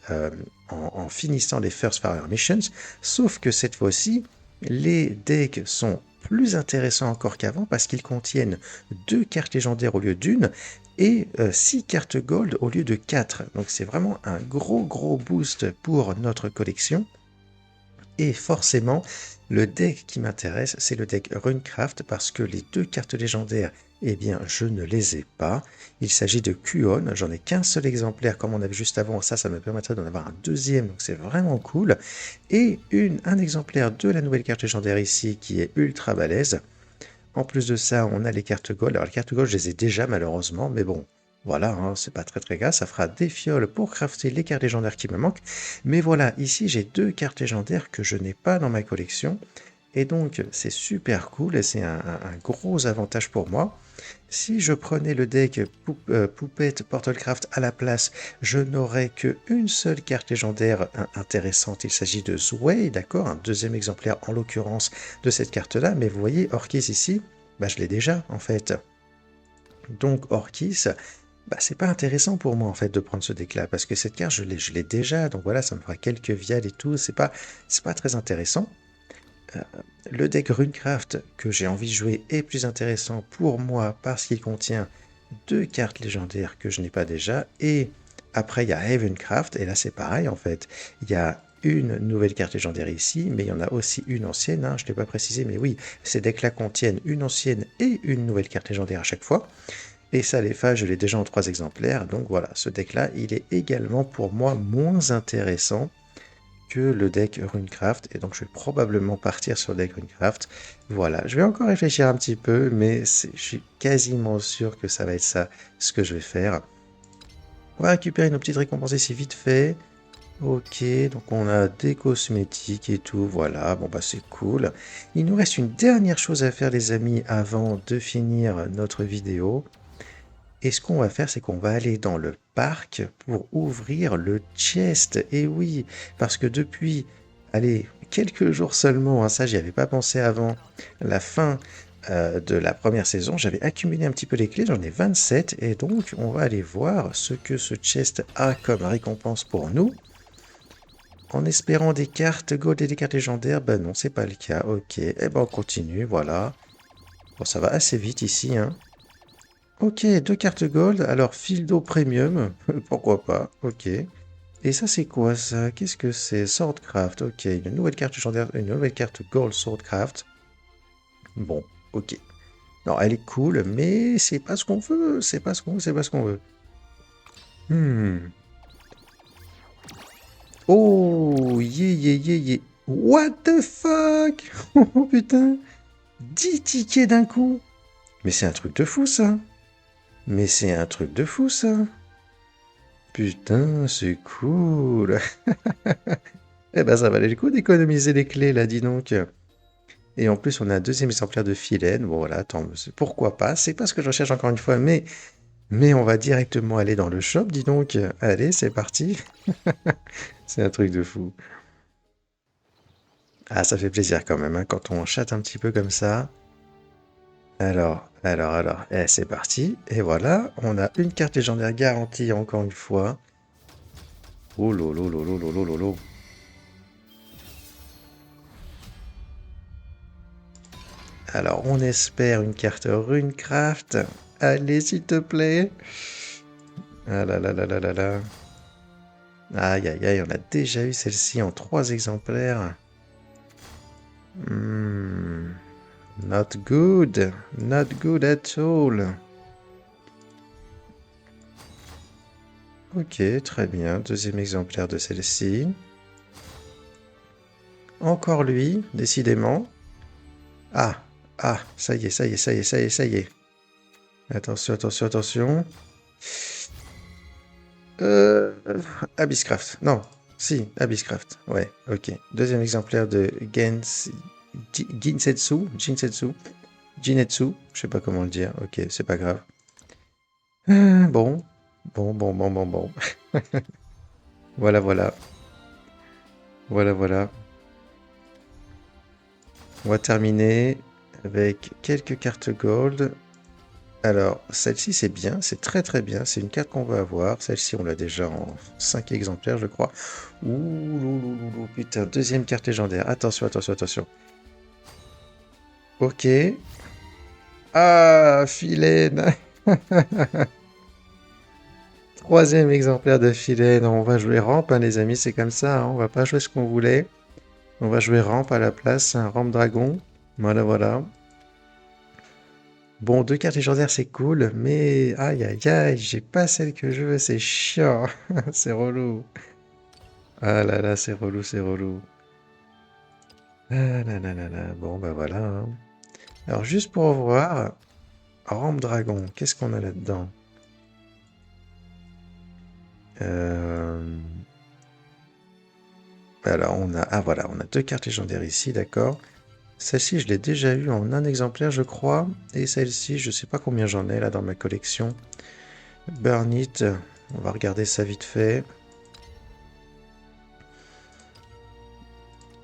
en finissant les First Fire Missions, sauf que cette fois-ci, les decks sont plus intéressants encore qu'avant parce qu'ils contiennent 2 cartes légendaires au lieu d'une et 6 cartes gold au lieu de 4. Donc c'est vraiment un gros boost pour notre collection. Et forcément, le deck qui m'intéresse, c'est le deck Runecraft, parce que les 2 cartes légendaires, je ne les ai pas. Il s'agit de Kuon, j'en ai qu'un seul exemplaire, comme on avait juste avant, ça me permettrait d'en avoir un deuxième, donc c'est vraiment cool. Et un exemplaire de la nouvelle carte légendaire ici, qui est ultra balèze. En plus de ça, on a les cartes gold. Alors les cartes gold, je les ai déjà malheureusement, mais bon, voilà, hein, c'est pas très grave. Ça fera des fioles pour crafter les cartes légendaires qui me manquent. Mais voilà, ici j'ai 2 cartes légendaires que je n'ai pas dans ma collection. Et donc c'est super cool et c'est un gros avantage pour moi. Si je prenais le deck Poupette Portalcraft à la place, je n'aurais qu'une seule carte légendaire intéressante. Il s'agit de Zway, d'accord, un deuxième exemplaire en l'occurrence de cette carte-là. Mais vous voyez, Orkis ici, je l'ai déjà en fait. Donc Orkis, c'est pas intéressant pour moi en fait de prendre ce deck-là parce que cette carte je l'ai déjà. Donc voilà, ça me fera quelques vials et tout. C'est pas très intéressant. Le deck Runecraft que j'ai envie de jouer est plus intéressant pour moi parce qu'il contient 2 cartes légendaires que je n'ai pas déjà. Et après, il y a Havencraft, et là c'est pareil en fait. Il y a une nouvelle carte légendaire ici, mais il y en a aussi une ancienne, hein, je ne l'ai pas précisé, mais oui, ces decks-là contiennent une ancienne et une nouvelle carte légendaire à chaque fois. Et ça, les phases, je l'ai déjà en 3 exemplaires, donc voilà, ce deck-là, il est également pour moi moins intéressant que le deck Runecraft, et donc je vais probablement partir sur le deck Runecraft. Voilà, je vais encore réfléchir un petit peu, mais je suis quasiment sûr que ça va être ça, ce que je vais faire. On va récupérer nos petites récompenses ici vite fait. Ok, donc on a des cosmétiques et tout, voilà, bon bah c'est cool. Il nous reste une dernière chose à faire les amis avant de finir notre vidéo. Et ce qu'on va faire, c'est qu'on va aller dans le parc pour ouvrir le chest. Et oui, parce que depuis, allez, quelques jours seulement, hein, ça j'y avais pas pensé avant la fin de la première saison, j'avais accumulé un petit peu les clés, j'en ai 27, et donc on va aller voir ce que ce chest a comme récompense pour nous. En espérant des cartes gold et des cartes légendaires, ben non, c'est pas le cas, ok, et ben on continue, voilà. Bon, ça va assez vite ici, hein. Ok, 2 cartes gold, alors fil d'eau premium, pourquoi pas, ok. Et ça c'est quoi ça? Qu'est-ce que c'est? Swordcraft, ok, une nouvelle carte légendaire, une nouvelle carte gold Swordcraft. Bon, ok. Non, elle est cool, mais c'est pas ce qu'on veut, c'est pas ce qu'on veut, c'est pas ce qu'on veut. Hmm. Oh, yeah. What the fuck? Oh putain, 10 tickets d'un coup. Mais c'est un truc de fou ça. Mais c'est un truc de fou ça. Putain, c'est cool. Eh ben, ça valait le coup d'économiser les clés, là, dis donc. Et en plus, on a un deuxième exemplaire de Phylène. Bon, voilà, attends, pourquoi pas? C'est pas ce que je recherche encore une fois, mais on va directement aller dans le shop, dis donc. Allez, c'est parti. C'est un truc de fou. Ah, ça fait plaisir quand même, hein, quand on chatte un petit peu comme ça. Alors. Eh, c'est parti. Et voilà, on a une carte légendaire garantie encore une fois. Oh lolo. Alors, on espère une carte Runecraft. Allez, s'il te plaît. Ah là là là là là là. Aïe, on a déjà eu celle-ci en 3 exemplaires. Hmm, not good. Not good at all. Ok, très bien. Deuxième exemplaire de celle-ci. Encore lui, décidément. Ah, ça y est. Attention. Euh, Abysscraft. Non, si, Abysscraft. Ouais, ok. Deuxième exemplaire de Jinsetsu. Je sais pas comment le dire. Ok, c'est pas grave. Bon. Bon. Voilà. Voilà. On va terminer avec quelques cartes gold. Alors, celle-ci, c'est bien, c'est très bien. C'est une carte qu'on veut avoir. Celle-ci, on l'a déjà en 5 exemplaires, je crois. Ouh, putain, deuxième carte légendaire. Attention. Ok. Ah, Phylène. Troisième exemplaire de Phylène. On va jouer rampe, hein, les amis, c'est comme ça, hein. On va pas jouer ce qu'on voulait. On va jouer rampe à la place, un rampe dragon. Voilà. Bon, 2 cartes légendaires, c'est cool, mais aïe, j'ai pas celle que je veux, c'est chiant. C'est relou. Ah là là, c'est relou. Ah là. Bon, bah voilà, hein. Alors, juste pour voir, rampe dragon, qu'est-ce qu'on a là-dedans? Euh, Alors, voilà, on a 2 cartes légendaires ici, d'accord. Celle-ci, je l'ai déjà eue en un exemplaire, je crois. Et celle-ci, je sais pas combien j'en ai là dans ma collection. Burn It, on va regarder ça vite fait.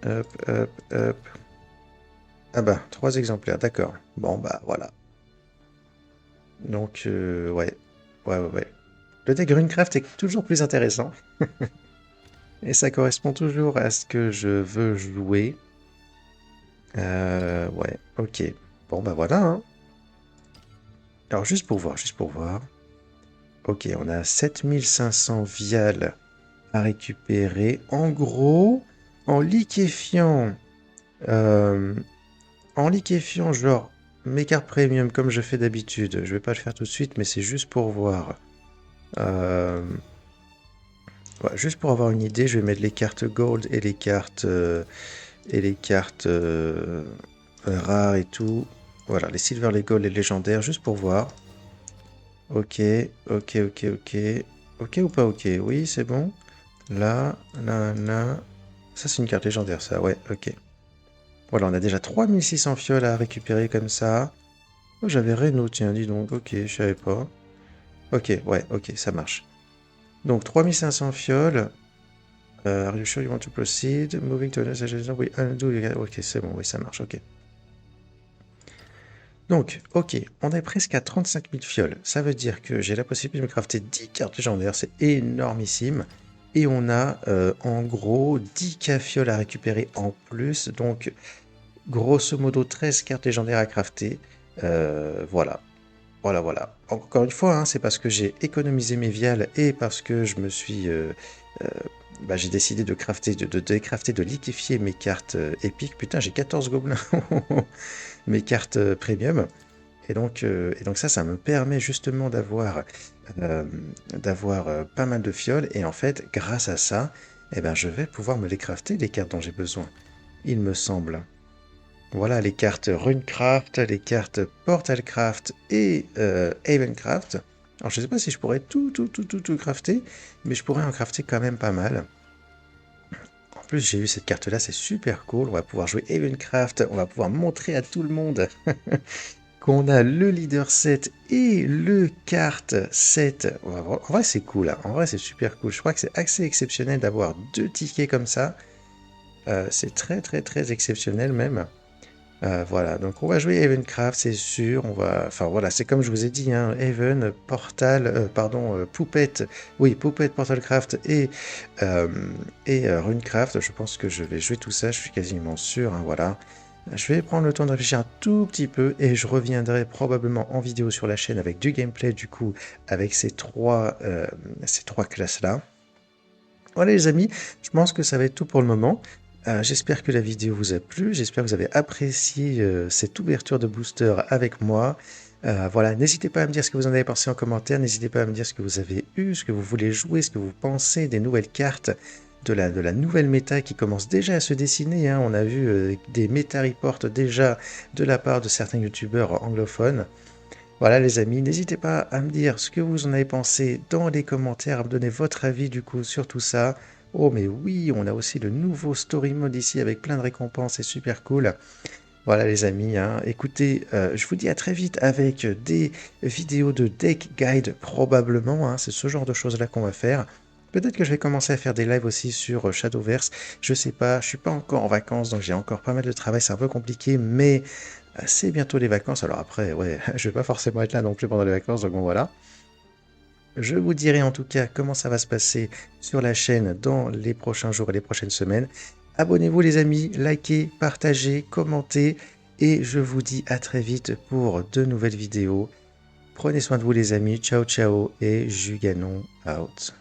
Hop. Ah bah, 3 exemplaires, d'accord. Bon, bah voilà. Donc, ouais. Le deck Runecraft est toujours plus intéressant. Et ça correspond toujours à ce que je veux jouer. Ouais, ok. Bon, bah voilà, hein. Alors, juste pour voir. Ok, on a 7500 viales à récupérer. En gros, en liquéfiant, euh, genre mes cartes premium comme je fais d'habitude. Je vais pas le faire tout de suite, mais c'est juste pour voir. Euh, ouais, juste pour avoir une idée, je vais mettre les cartes gold et les cartes rares et tout. Voilà, les silver, les gold, les légendaires, juste pour voir. Ok, ok, ok, ok. Ok ou pas ok? Oui, c'est bon. Là, là, là. Ça, c'est une carte légendaire, ça. Ouais, ok. Voilà, on a déjà 3600 fioles à récupérer comme ça. Oh, j'avais Renault, tiens, dis donc. Ok, je savais pas. Ok, ouais, ok, ça marche. Donc, 3500 fioles. Are you sure you want to proceed? Moving to another suggestion? Oui, undo. Ok, c'est bon, oui, ça marche, ok. Donc, ok, on est presque à 35 000 fioles. Ça veut dire que j'ai la possibilité de me crafter 10 cartes légendaires, c'est énormissime. Et on a en gros 10K fioles à récupérer en plus. Donc, grosso modo, 13 cartes légendaires à crafter. Voilà. Voilà, voilà. Encore une fois, hein, c'est parce que j'ai économisé mes viales et parce que je me suis... euh, j'ai décidé de crafter, de décrafter, de liquéfier mes cartes épiques. Putain, j'ai 14 gobelins. Mes cartes premium. Et donc ça me permet justement euh, d'avoir pas mal de fioles. Et en fait, grâce à ça, eh ben, je vais pouvoir me les crafter, les cartes dont j'ai besoin, il me semble. Voilà les cartes Runecraft, les cartes Portalcraft et Havencraft. Alors je sais pas si je pourrais tout crafter, mais je pourrais en crafter quand même pas mal. En plus, j'ai eu cette carte-là, c'est super cool. On va pouvoir jouer Havencraft, on va pouvoir montrer à tout le monde qu'on a le leader set et le carte set. En vrai, c'est cool. Hein. En vrai, c'est super cool. Je crois que c'est assez exceptionnel d'avoir 2 tickets comme ça. C'est très, très, très exceptionnel même. Voilà, donc on va jouer Havencraft, c'est sûr. Enfin voilà, c'est comme je vous ai dit, hein, Haven, Portal, Poupette, oui, Poupette, Portalcraft et Runecraft. Je pense que je vais jouer tout ça, je suis quasiment sûr, hein, voilà. Je vais prendre le temps de réfléchir un tout petit peu et je reviendrai probablement en vidéo sur la chaîne avec du gameplay, du coup, avec ces trois classes-là. Voilà les amis, je pense que ça va être tout pour le moment. J'espère que la vidéo vous a plu, j'espère que vous avez apprécié cette ouverture de booster avec moi. Voilà, n'hésitez pas à me dire ce que vous en avez pensé en commentaire, n'hésitez pas à me dire ce que vous avez eu, ce que vous voulez jouer, ce que vous pensez des nouvelles cartes, de la nouvelle méta qui commence déjà à se dessiner. Hein. On a vu des méta reports déjà de la part de certains youtubeurs anglophones. Voilà les amis, n'hésitez pas à me dire ce que vous en avez pensé dans les commentaires, à me donner votre avis du coup sur tout ça. Oh mais oui, on a aussi le nouveau story mode ici avec plein de récompenses, c'est super cool. Voilà les amis, hein. Écoutez, je vous dis à très vite avec des vidéos de deck guide probablement, hein. C'est ce genre de choses là qu'on va faire. Peut-être que je vais commencer à faire des lives aussi sur Shadowverse, je sais pas, je suis pas encore en vacances donc j'ai encore pas mal de travail, c'est un peu compliqué, mais c'est bientôt les vacances, alors après, ouais, je vais pas forcément être là non plus pendant les vacances, donc bon voilà. Je vous dirai en tout cas comment ça va se passer sur la chaîne dans les prochains jours et les prochaines semaines. Abonnez-vous les amis, likez, partagez, commentez, et je vous dis à très vite pour de nouvelles vidéos. Prenez soin de vous les amis, ciao ciao, et Juganon out.